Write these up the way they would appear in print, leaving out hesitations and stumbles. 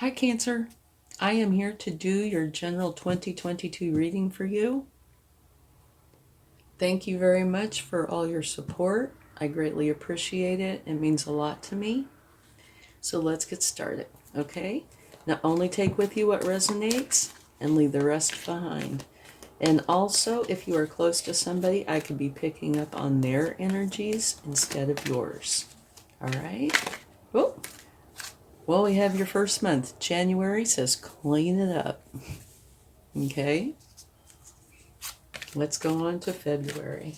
Hi, Cancer. I am here to do your general 2022 reading for you. Thank you very much for all your support. I greatly appreciate it. It means a lot to me. So let's get started, okay? Now, only take with you what resonates and leave the rest behind. And also, if you are close to somebody, I could be picking up on their energies instead of yours. All right? Oh, well, we have your first month. January says clean it up. Okay? Let's go on to February.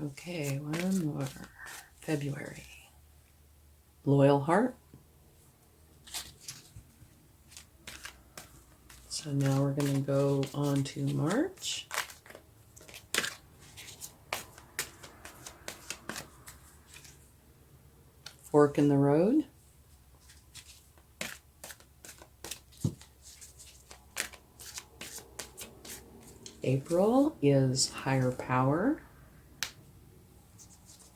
Okay, one more. February. Loyal heart. So now we're going to go on to March. Fork in the road. April is higher power.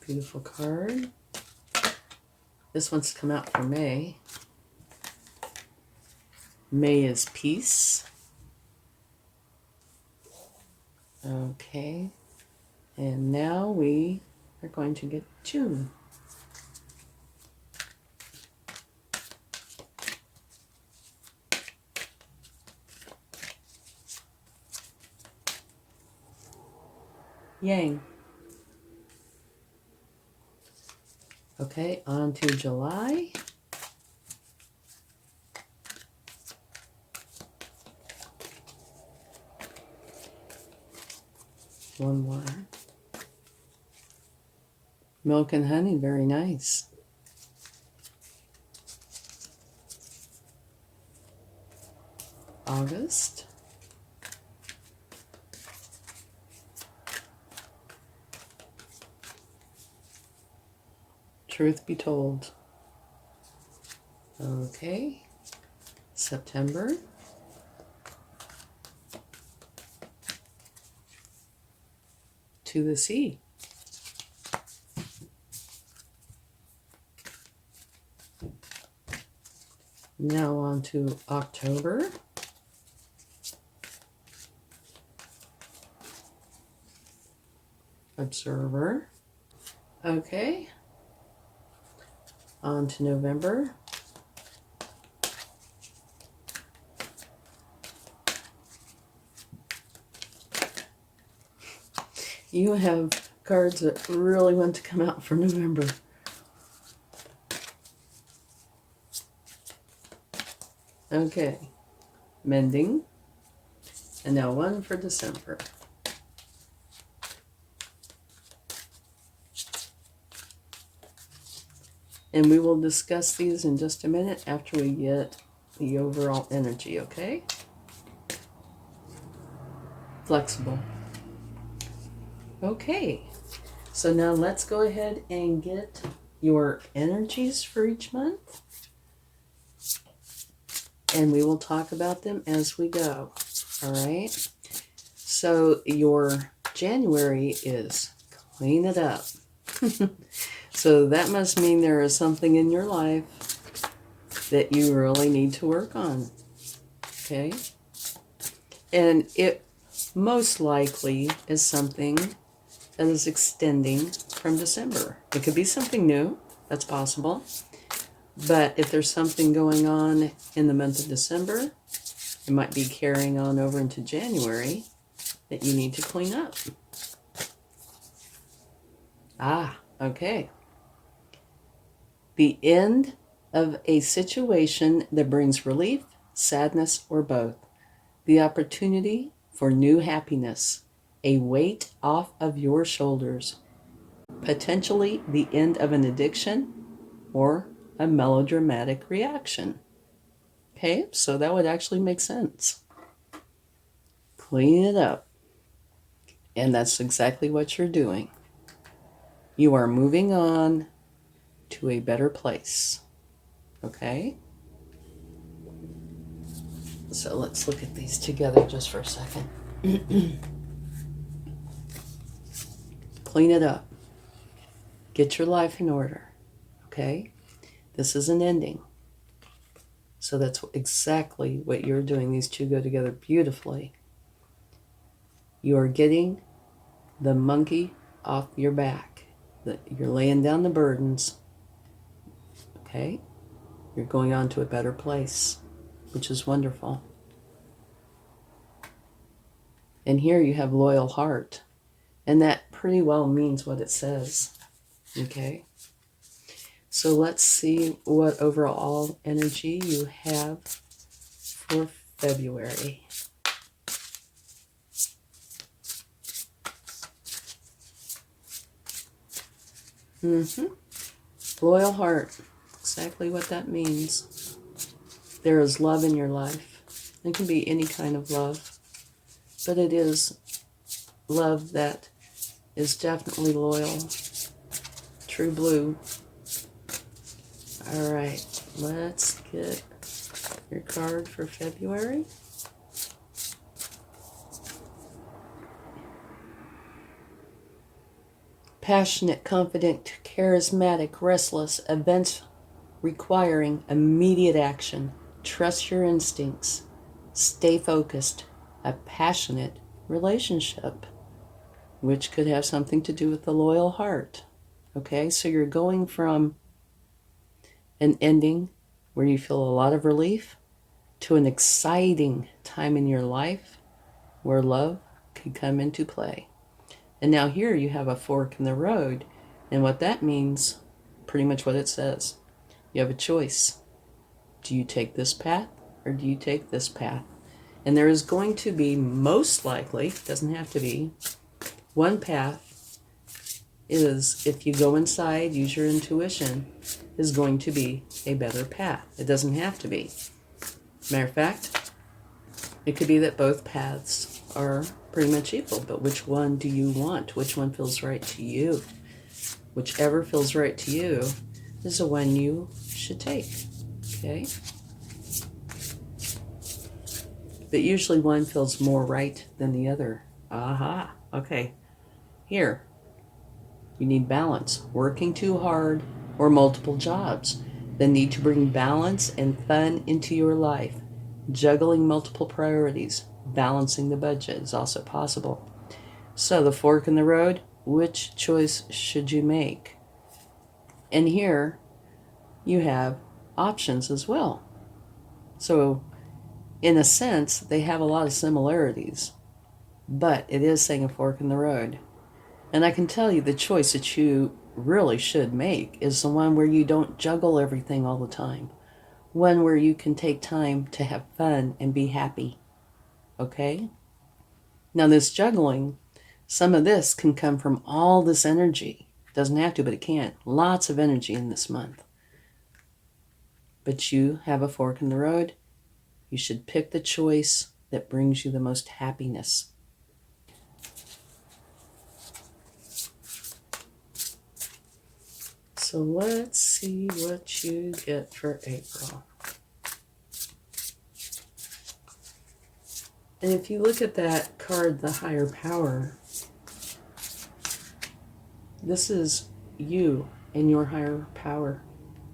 Beautiful card. This one's come out for May. May is peace. Okay. And now we are going to get June. Yang. Okay, on to July. One more. Milk and honey, very nice. August. Truth be told. Okay. September. To the sea. Now on to October. Observer. Okay. On to November. You have cards that really want to come out for November. Okay. Mending. And now one for December. And we will discuss these in just a minute after we get the overall energy, okay? Flexible. Okay, so now let's go ahead and get your energies for each month. And we will talk about them as we go, all right? So your January is clean it up. So that must mean there is something in your life that you really need to work on, okay? And it most likely is something that is extending from December. It could be something new, that's possible. But if there's something going on in the month of December, it might be carrying on over into January that you need to clean up. Okay. The end of a situation that brings relief, sadness, or both. The opportunity for new happiness. A weight off of your shoulders. Potentially the end of an addiction or a melodramatic reaction. Okay, so that would actually make sense. Clean it up. And that's exactly what you're doing. You are moving on to a better place. Okay? So let's look at these together just for a second. clean it up. Get your life in order, okay? This is an ending. So that's exactly what you're doing. These two go together beautifully. You are getting the monkey off your back. You're laying down the burdens, okay? You're going on to a better place, which is wonderful. And here you have loyal heart. And that pretty well means what it says, okay? So let's see what overall energy you have for February. Loyal heart. Exactly what that means. There is love in your life. It can be any kind of love. But it is love that is definitely loyal. True blue. All right. Let's get your card for February. Passionate, confident, charismatic, restless, events requiring immediate action. Trust your instincts. Stay focused. A passionate relationship, which could have something to do with the loyal heart. Okay, so you're going from an ending where you feel a lot of relief to an exciting time in your life where love could come into play. And now here you have a fork in the road. And what that means, pretty much what it says. You have a choice. Do you take this path or do you take this path? And there is going to be, most likely, doesn't have to be, one path is, if you go inside, use your intuition, is going to be a better path. It doesn't have to be. Matter of fact, it could be that both paths are pretty much equal, but which one do you want? Which one feels right to you? Whichever feels right to you is the one you should take, okay? But usually one feels more right than the other. Aha, okay. Here, you need balance. Working too hard or multiple jobs. The need to bring balance and fun into your life. Juggling multiple priorities. Balancing the budget is also possible. So the fork in the road, which choice should you make? And here you have options as well. So in a sense, they have a lot of similarities, but it is saying a fork in the road. And I can tell you the choice that you really should make is the one where you don't juggle everything all the time. One where you can take time to have fun and be happy. Okay? Now this juggling, some of this can come from all this energy. Doesn't have to, but it can. Lots of energy in this month. But you have a fork in the road. You should pick the choice that brings you the most happiness. So let's see what you get for April. And if you look at that card, the higher power, this is you and your higher power.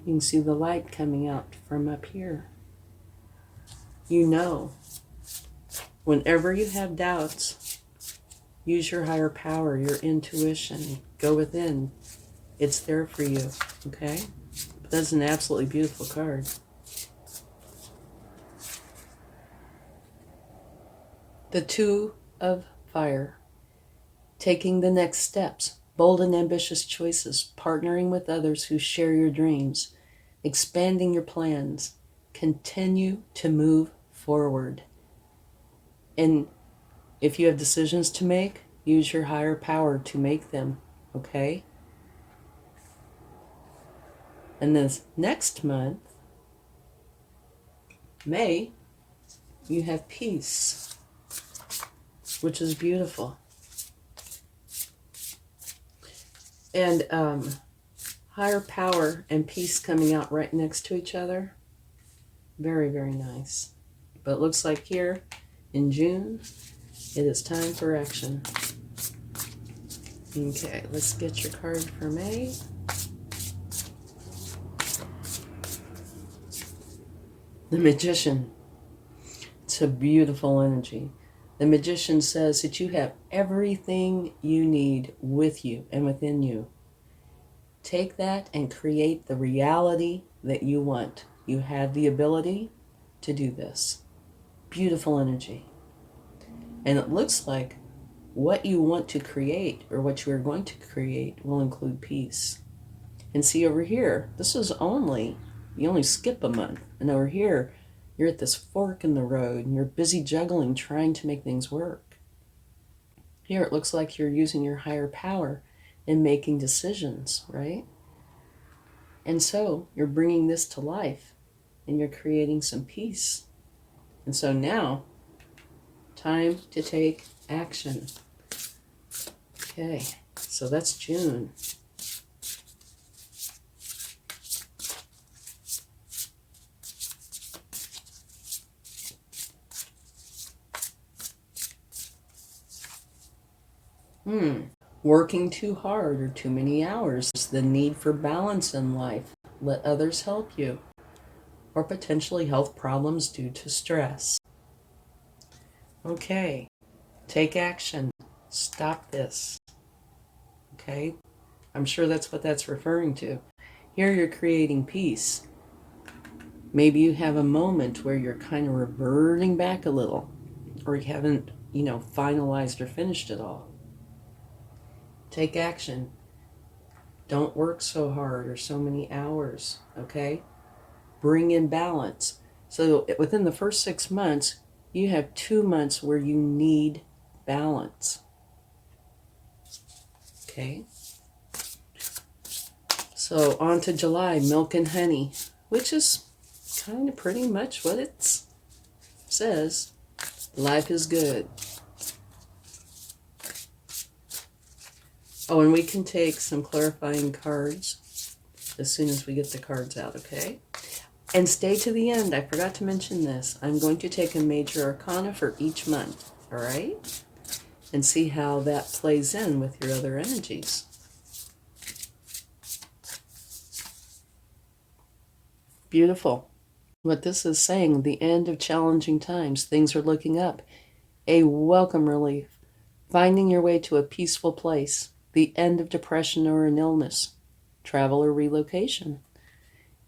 You can see the light coming out from up here. You know, whenever you have doubts, use your higher power, your intuition, go within. It's there for you, okay? That's an absolutely beautiful card. The Two of Fire. Taking the next steps. Bold and ambitious choices. Partnering with others who share your dreams. Expanding your plans. Continue to move forward. And if you have decisions to make, use your higher power to make them, okay? And this next month, May, you have peace, which is beautiful. And higher power and peace coming out right next to each other. Very, very nice. But it looks like here in June, it is time for action. Okay, let's get your card for May. The Magician. It's a beautiful energy. The Magician says that you have everything you need with you and within you. Take that and create the reality that you want. You have the ability to do this. Beautiful energy. And it looks like what you want to create or what you are going to create will include peace. And see over here, this is you only skip a month. And over here, you're at this fork in the road and you're busy juggling, trying to make things work. Here it looks like you're using your higher power in making decisions, right? And so you're bringing this to life and you're creating some peace. And so now, time to take action. Okay, so that's June. Working too hard or too many hours. The need for balance in life. Let others help you. Or potentially health problems due to stress. Okay, take action. Stop this. Okay, I'm sure that's what that's referring to. Here you're creating peace. Maybe you have a moment where you're kind of reverting back a little, or you haven't, finalized or finished it all. Take action. Don't work so hard or so many hours, okay? Bring in balance. So within the first 6 months, you have 2 months where you need balance. Okay? So on to July, milk and honey, which is kind of pretty much what it says. Life is good. Oh, and we can take some clarifying cards as soon as we get the cards out, okay? And stay to the end. I forgot to mention this. I'm going to take a major arcana for each month, all right? And see how that plays in with your other energies. Beautiful. What this is saying, the end of challenging times. Things are looking up. A welcome relief. Finding your way to a peaceful place. The end of depression or an illness, travel or relocation.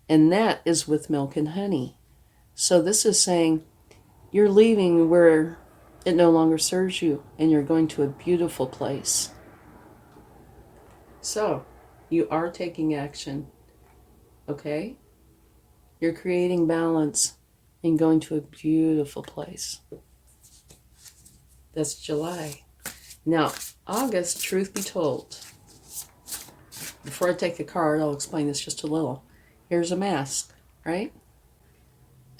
And that is with milk and honey. So this is saying you're leaving where it no longer serves you and you're going to a beautiful place. So you are taking action, okay? You're creating balance and going to a beautiful place. That's July. Now, August, truth be told, before I take the card, I'll explain this just a little. Here's a mask, right?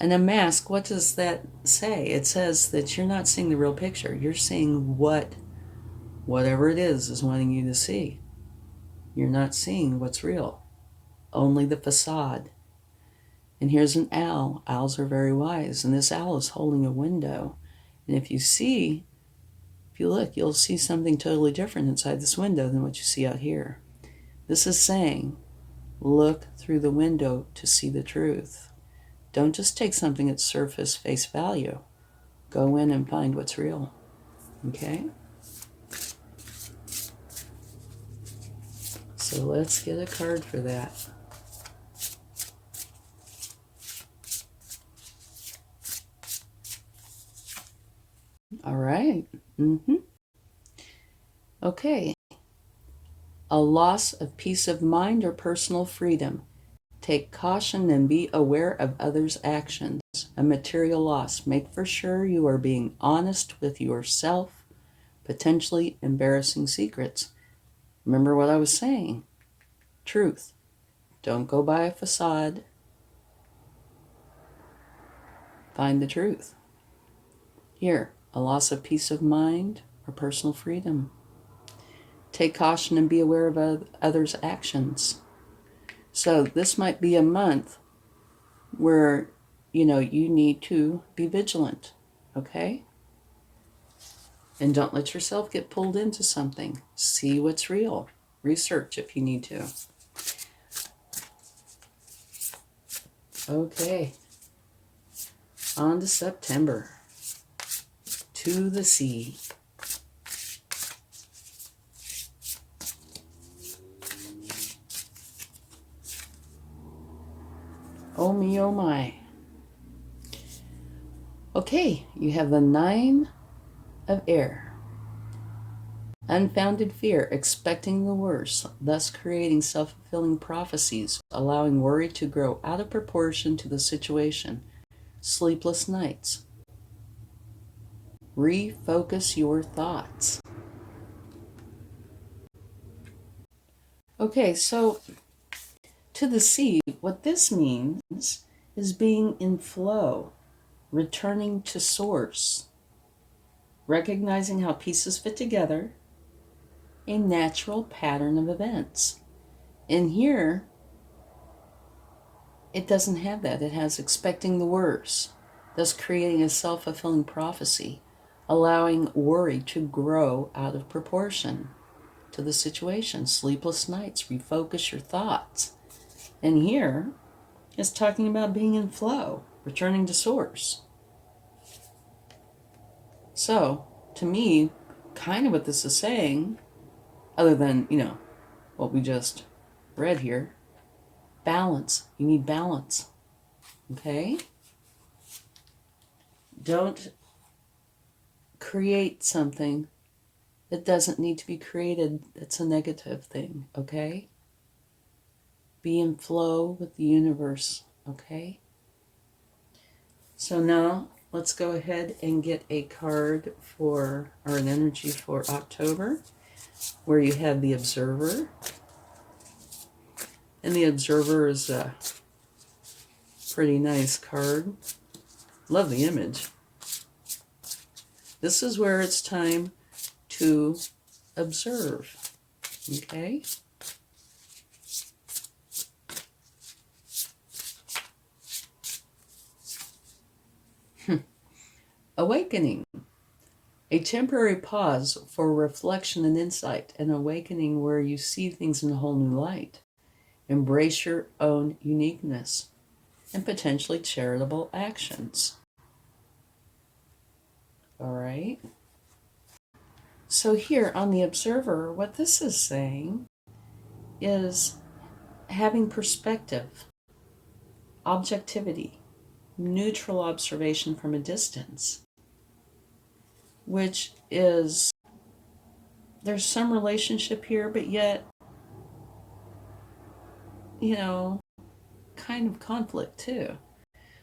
And a mask, what does that say? It says that you're not seeing the real picture. You're seeing whatever it is wanting you to see. You're not seeing what's real, only the facade. And here's an owl. Owls are very wise, and this owl is holding a window. And if you look, you'll see something totally different inside this window than what you see out here. This is saying, look through the window to see the truth. Don't just take something at surface face value. Go in and find what's real. Okay? So let's get a card for that. All right. Okay. A loss of peace of mind or personal freedom. Take caution and be aware of others' actions. A material loss. Make for sure you are being honest with yourself. Potentially embarrassing secrets. Remember what I was saying. Truth. Don't go by a facade. Find the truth. Here, a loss of peace of mind or personal freedom. Take caution and be aware of others' actions. So this might be a month where, you need to be vigilant, okay? And don't let yourself get pulled into something. See what's real. Research if you need to. Okay. On to September. To the sea. Oh me, oh my. Okay, you have the 9 of air. Unfounded fear, expecting the worst, thus creating self-fulfilling prophecies, allowing worry to grow out of proportion to the situation. Sleepless nights. Refocus your thoughts. Okay, so to the sea, what this means is being in flow, returning to source, recognizing how pieces fit together, a natural pattern of events. In here, it doesn't have that. It has expecting the worst, thus creating a self-fulfilling prophecy, allowing worry to grow out of proportion to the situation. Sleepless nights, refocus your thoughts. And here, it's talking about being in flow, returning to source. So, to me, kind of what this is saying, other than, what we just read here, balance. You need balance. Okay? Don't create something that doesn't need to be created. That's a negative thing. Okay? Be in flow with the universe. Okay? So now let's go ahead and get a card or an energy for October, where you have the Observer. And the Observer is a pretty nice card. Love the image. This is where it's time to observe. Okay? Awakening. A temporary pause for reflection and insight. An awakening where you see things in a whole new light. Embrace your own uniqueness and potentially charitable actions. All right. So here on the Observer, what this is saying is having perspective, objectivity, neutral observation from a distance, which is, there's some relationship here, but yet, kind of conflict too.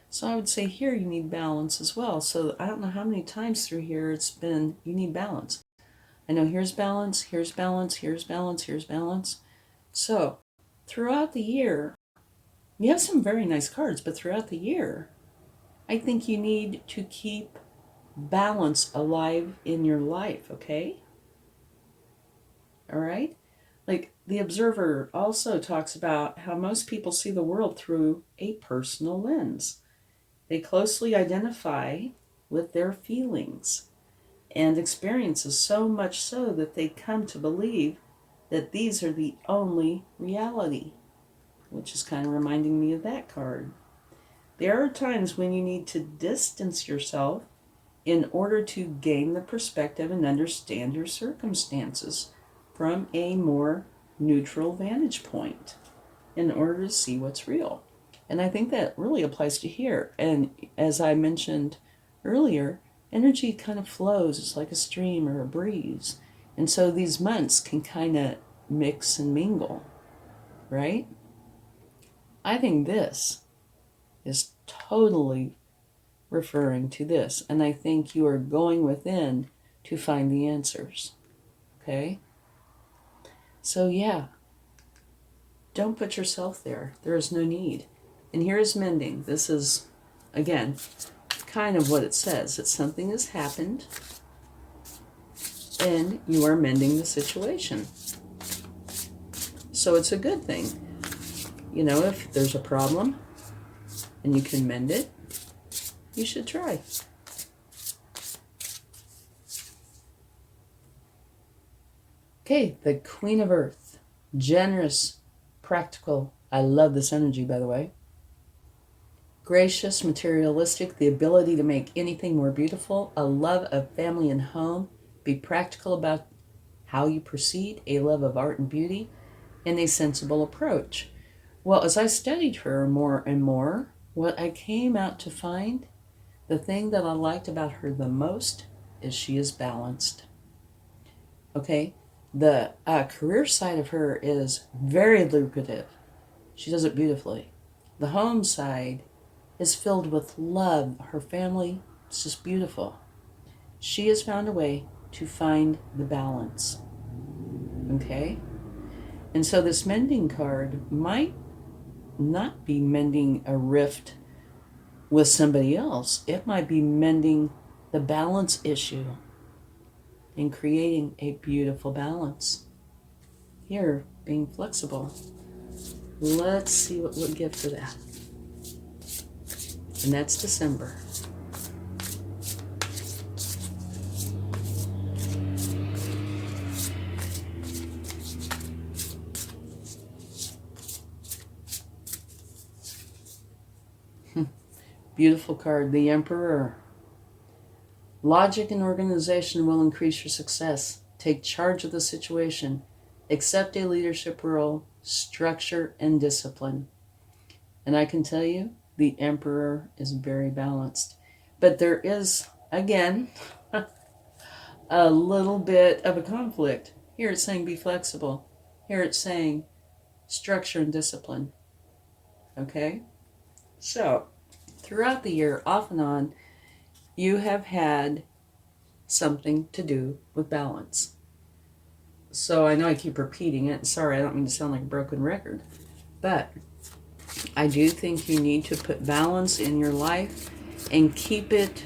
So I would say here you need balance as well. So I don't know how many times through here it's been, you need balance. I know here's balance, here's balance, here's balance, here's balance. So throughout the year, you have some very nice cards, but throughout the year, I think you need to keep balance alive in your life, okay? All right? Like the Observer also talks about how most people see the world through a personal lens. They closely identify with their feelings and experiences, so much so that they come to believe that these are the only reality, which is kind of reminding me of that card. There are times when you need to distance yourself in order to gain the perspective and understand your circumstances from a more neutral vantage point in order to see what's real. And I think that really applies to here. And as I mentioned earlier, energy kind of flows. It's like a stream or a breeze. And so these months can kind of mix and mingle, right? I think this is totally referring to this. And I think you are going within to find the answers. Okay? So yeah, don't put yourself there. There is no need. And here is mending. This is, again, kind of what it says. That something has happened and you are mending the situation. So it's a good thing. If there's a problem and you can mend it, you should try. Okay, the Queen of Earth. Generous, practical. I love this energy, by the way. Gracious, materialistic, the ability to make anything more beautiful, a love of family and home, be practical about how you proceed, a love of art and beauty, and a sensible approach. Well, as I studied her more and more, what I came out to find, the thing that I liked about her the most is she is balanced. Okay, the career side of her is very lucrative. She does it beautifully. The home side is filled with love. Her family is just beautiful. She has found a way to find the balance. Okay? And so this mending card might not be mending a rift with somebody else. It might be mending the balance issue and creating a beautiful balance. Here, being flexible. Let's see what we'll get for that. And that's December. Beautiful card, the Emperor. Logic and organization will increase your success. Take charge of the situation. Accept a leadership role, structure, and discipline. And I can tell you, the Emperor is very balanced. But there is, again, a little bit of a conflict. Here it's saying be flexible. Here it's saying structure and discipline. Okay? So, throughout the year, off and on, you have had something to do with balance. So I know I keep repeating it. Sorry, I don't mean to sound like a broken record. But I do think you need to put balance in your life and keep it,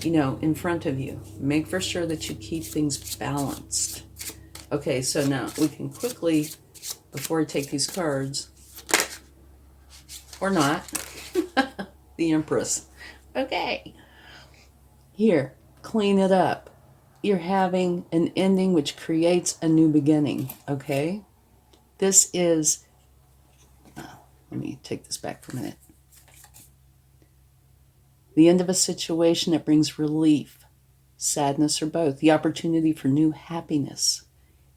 in front of you. Make for sure that you keep things balanced. Okay, so now we can quickly, before I take these cards, or not, the Empress. Okay. Here, clean it up. You're having an ending which creates a new beginning, okay? This is, let me take this back for a minute. The end of a situation that brings relief, sadness, or both. The opportunity for new happiness.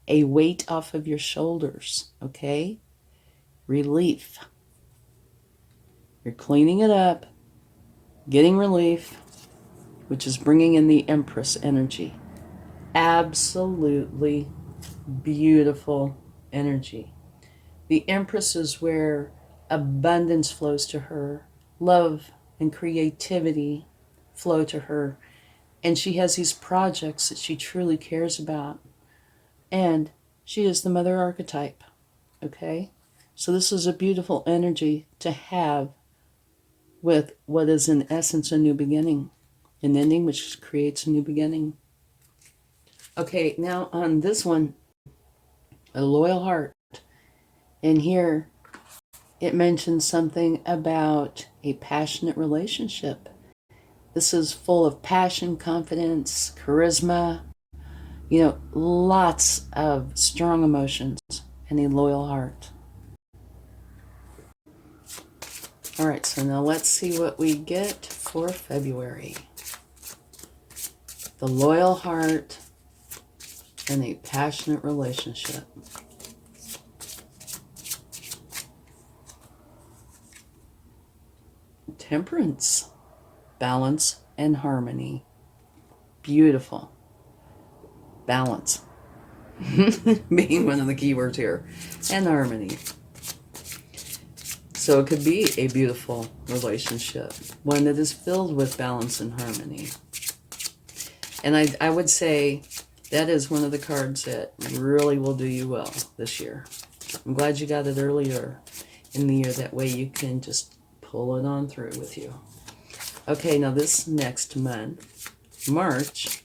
A weight off of your shoulders, okay? Relief. You're cleaning it up, getting relief, which is bringing in the Empress energy. Absolutely beautiful energy. The Empress is where abundance flows to her. Love and creativity flow to her. And she has these projects that she truly cares about. And she is the mother archetype. Okay? So this is a beautiful energy to have with what is in essence a new beginning. An ending which creates a new beginning. Okay, now on this one, a loyal heart. And here it mentions something about a passionate relationship. This is full of passion, confidence, charisma, lots of strong emotions and a loyal heart. All right, so now let's see what we get for February. The loyal heart and a passionate relationship. Temperance, balance, and harmony. Beautiful. Balance. Being one of the key words here. And harmony. So it could be a beautiful relationship. One that is filled with balance and harmony. And I would say that is one of the cards that really will do you well this year. I'm glad you got it earlier in the year. That way you can just pull it on through with you. Okay, now this next month, March,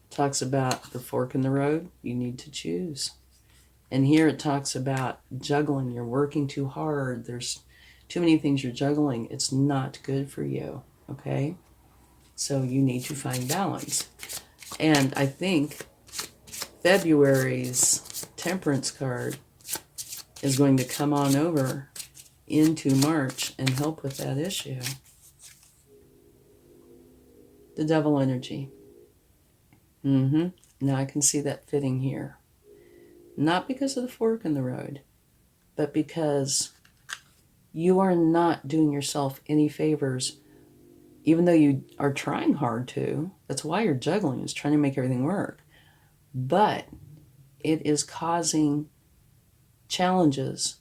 talks about the fork in the road. You need to choose. And here it talks about juggling. You're working too hard. There's too many things you're juggling. It's not good for you. Okay? So you need to find balance. And I think February's Temperance card is going to come on over into March and help with that issue. The Devil energy. Now I can see that fitting here. Not because of the fork in the road, but because you are not doing yourself any favors, even though you are trying hard to. That's why you're juggling, is trying to make everything work. But it is causing challenges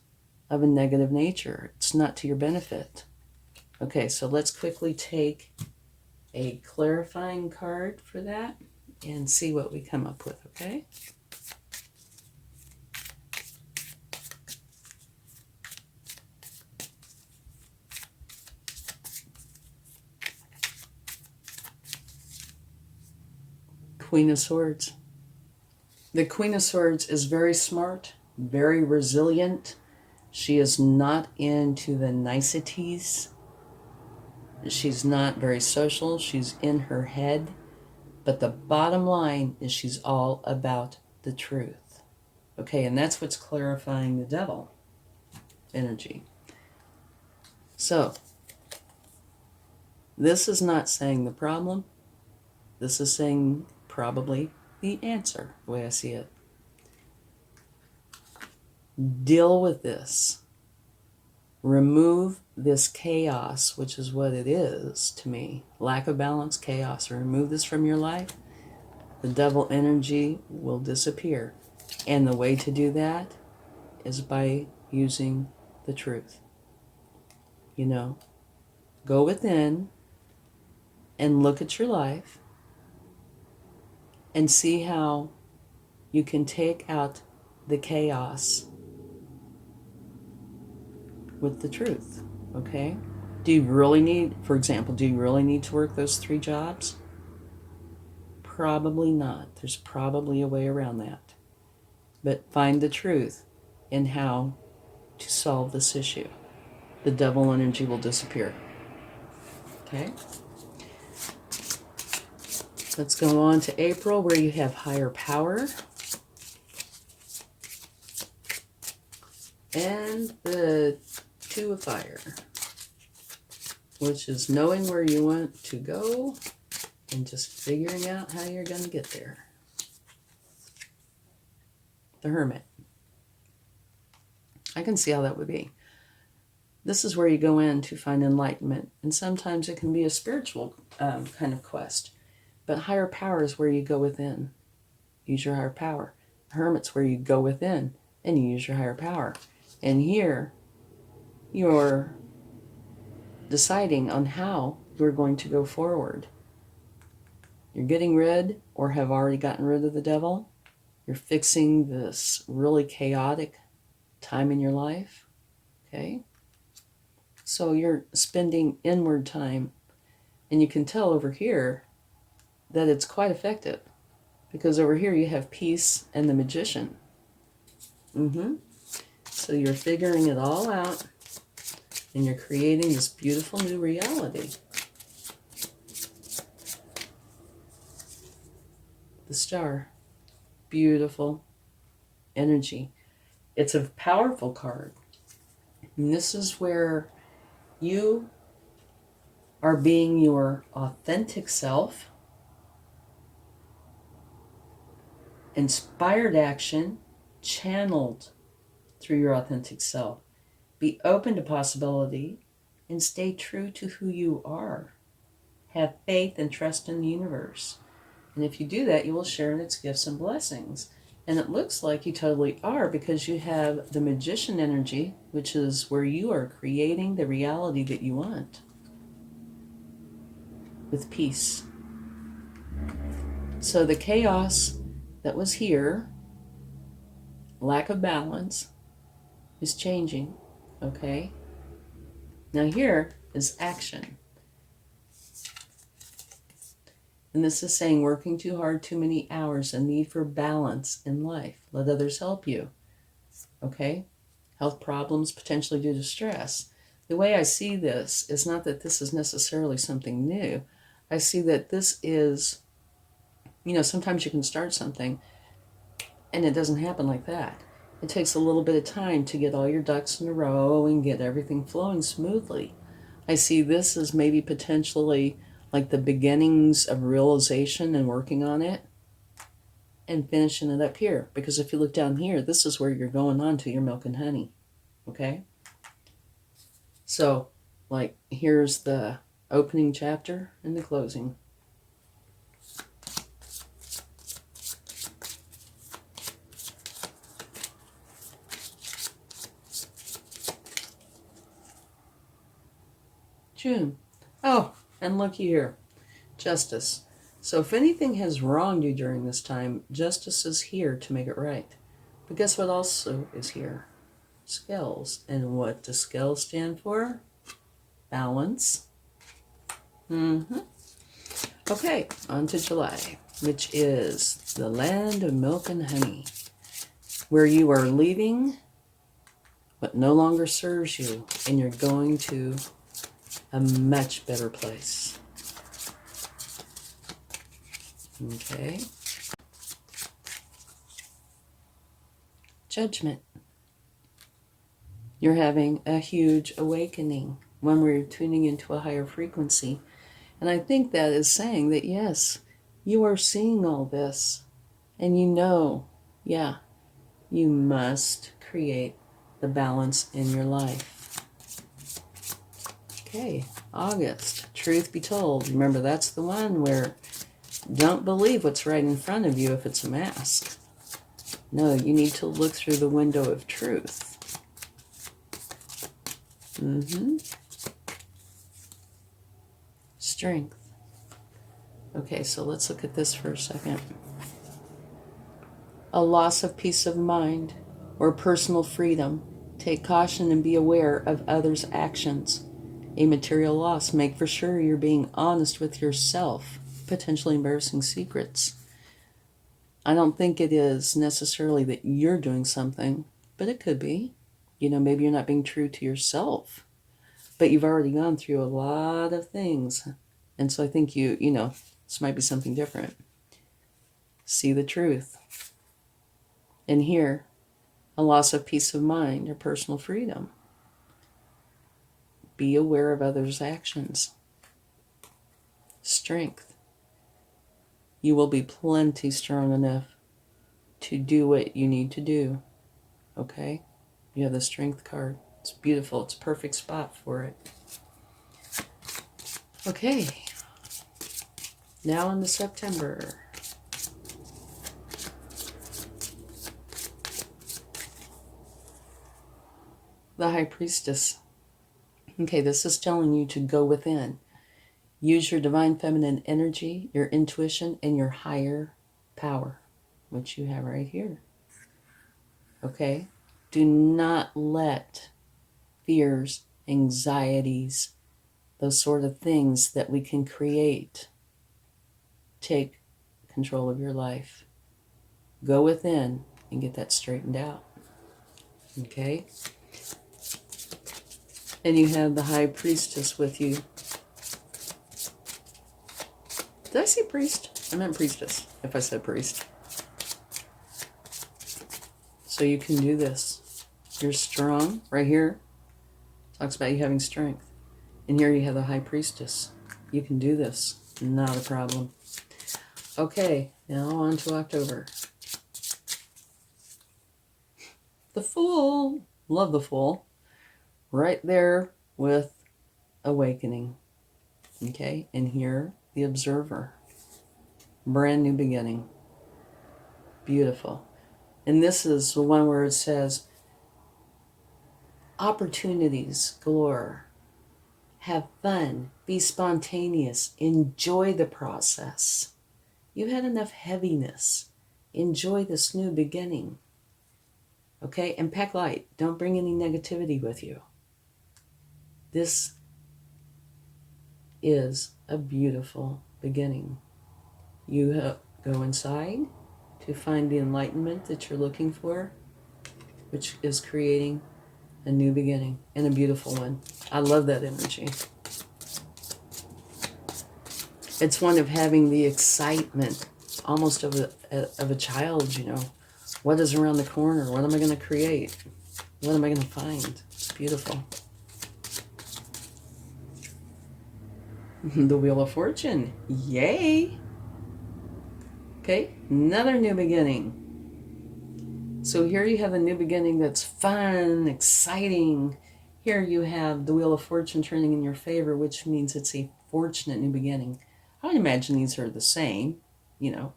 of a negative nature. It's not to your benefit. Okay, so let's quickly take a clarifying card for that and see what we come up with, okay? Queen of Swords. The Queen of Swords is very smart, very resilient. She is not into the niceties. She's not very social. She's in her head. But the bottom line is she's all about the truth. Okay, and that's what's clarifying the Devil energy. So, this is not saying the problem. This is saying probably the answer, the way I see it. Deal with this. Remove this chaos, which is what it is to me. Lack of balance, chaos. Remove this from your life. The Devil energy will disappear. And the way to do that is by using the truth. You know, go within and look at your life and see how you can take out the chaos with the truth, okay? Do you really need, for example, do you really need to work those 3 jobs? Probably not. There's probably a way around that. But find the truth in how to solve this issue. The Devil energy will disappear. Okay? Let's go on to April, where you have higher power. And the 2 of Fire, which is knowing where you want to go and just figuring out how you're going to get there. The Hermit. I can see how that would be. This is where you go in to find enlightenment. And sometimes it can be a spiritual kind of quest. But higher power is where you go within. Use your higher power. Hermit's where you go within and you use your higher power. And here, you're deciding on how you're going to go forward. You're getting rid, or have already gotten rid of the Devil. You're fixing this really chaotic time in your life. Okay? So you're spending inward time. And you can tell over here that it's quite effective. Because over here you have peace and the Magician. So you're figuring it all out. And you're creating this beautiful new reality. The Star. Beautiful energy. It's a powerful card. And this is where you are being your authentic self. Inspired action, channeled through your authentic self. Be open to possibility and stay true to who you are. Have faith and trust in the universe. And if you do that, you will share in its gifts and blessings. And it looks like you totally are, because you have the Magician energy, which is where you are creating the reality that you want. With peace. So the chaos that was here, lack of balance, is changing. Okay? Now here is action. And this is saying working too hard, too many hours, a need for balance in life. Let others help you. Okay? Health problems potentially due to stress. The way I see this is not that this is necessarily something new. I see that this is, sometimes you can start something And it doesn't happen like that. It takes a little bit of time to get all your ducks in a row and get everything flowing smoothly. I see this as maybe potentially like the beginnings of realization and working on it and finishing it up here. Because if you look down here, this is where you're going on to your milk and honey. Okay? So, like, here's the opening chapter and the closing. June. Oh, and looky here. Justice. So if anything has wronged you during this time, justice is here to make it right. But guess what also is here? Scales. And what does scales stand for? Balance. Okay, on to July, which is the land of milk and honey, where you are leaving what no longer serves you, and you're going to a much better place. Okay. Judgment. You're having a huge awakening, one where you're tuning into a higher frequency. And I think that is saying that, yes, you are seeing all this. And you know, yeah, you must create the balance in your life. Okay, August. Truth be told. Remember, that's the one where don't believe what's right in front of you if it's a mask. No, you need to look through the window of truth. Strength. Okay, so let's look at this for a second. A loss of peace of mind or personal freedom. Take caution and be aware of others' actions. A material loss. Make for sure you're being honest with yourself. Potentially embarrassing secrets. I don't think it is necessarily that you're doing something, but it could be. You know, maybe you're not being true to yourself, but you've already gone through a lot of things. And so I think you know, this might be something different. See the truth. And here, a loss of peace of mind or personal freedom. Be aware of others' actions. Strength. You will be plenty strong enough to do what you need to do. Okay? You have the strength card. It's beautiful. It's a perfect spot for it. Okay. Now into September. The High Priestess. Okay, this is telling you to go within. Use your divine feminine energy, your intuition, and your higher power, which you have right here. Okay? Do not let fears, anxieties, those sort of things that we can create take control of your life. Go within and get that straightened out. Okay? And you have the High Priestess with you. Did I say priest? I meant priestess, if I said priest. So you can do this. You're strong. Right here, talks about you having strength. And here you have the High Priestess. You can do this. Not a problem. Okay, now on to October. The Fool. Love the Fool. Right there with Awakening. Okay, and here, the Observer. Brand new beginning. Beautiful. And this is the one where it says, opportunities galore. Have fun. Be spontaneous. Enjoy the process. You've had enough heaviness. Enjoy this new beginning. Okay? And pack light. Don't bring any negativity with you. This is a beautiful beginning. You go inside to find the enlightenment that you're looking for, which is creating a new beginning and a beautiful one. I love that energy. It's one of having the excitement, almost of a child, you know, What is around the corner? What am I going to create? What am I going to find? It's beautiful. The Wheel of Fortune. Yay! Okay, another new beginning. So here you have a new beginning that's fun, exciting. Here you have the Wheel of Fortune turning in your favor, which means it's a fortunate new beginning. I would imagine these are the same, you know.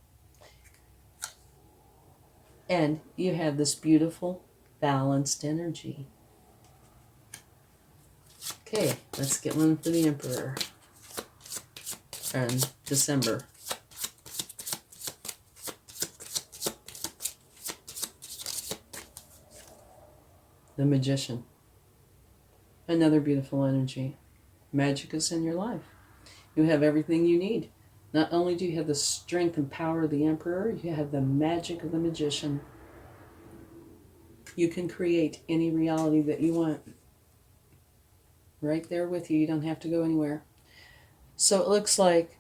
And you have this beautiful, balanced energy. Okay, let's get one for the Emperor. And December. The Magician. Another beautiful energy. Magic is in your life. You have everything you need. Not only do you have the strength and power of the Emperor, you have the magic of the Magician. You can create any reality that you want. Right there with you. You don't have to go anywhere. So it looks like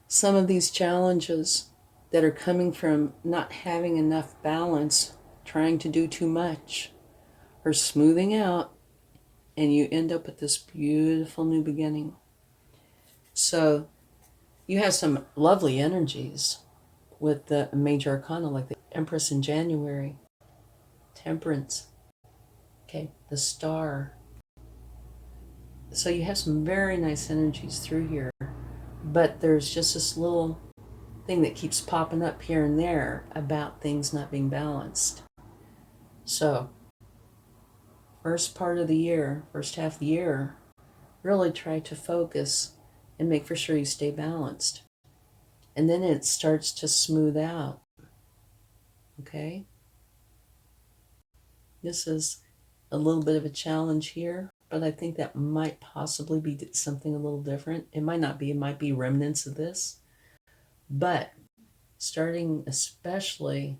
some of these challenges that are coming from not having enough balance, trying to do too much, are smoothing out, and you end up with this beautiful new beginning. So you have some lovely energies with the major arcana, like the Empress in January, Temperance, okay, the Star. So you have some very nice energies through here, but there's just this little thing that keeps popping up here and there about things not being balanced. So first part of the year, first half of the year, really try to focus and make for sure you stay balanced. And then it starts to smooth out. Okay? This is a little bit of a challenge here, but I think that might possibly be something a little different. It might not be, it might be remnants of this. But starting especially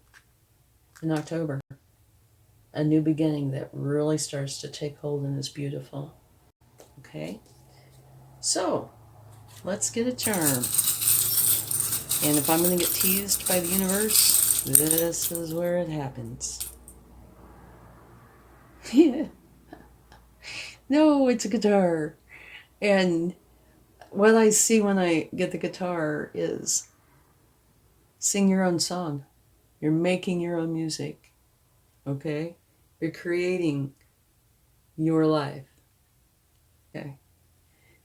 in October, a new beginning that really starts to take hold and is beautiful. Okay? So, let's get a charm. And if I'm going to get teased by the universe, this is where it happens. Yeah. No, it's a guitar. And what I see when I get the guitar is sing your own song. You're making your own music. Okay? You're creating your life. Okay?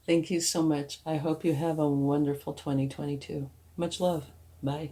Thank you so much. I hope you have a wonderful 2022. Much love. Bye.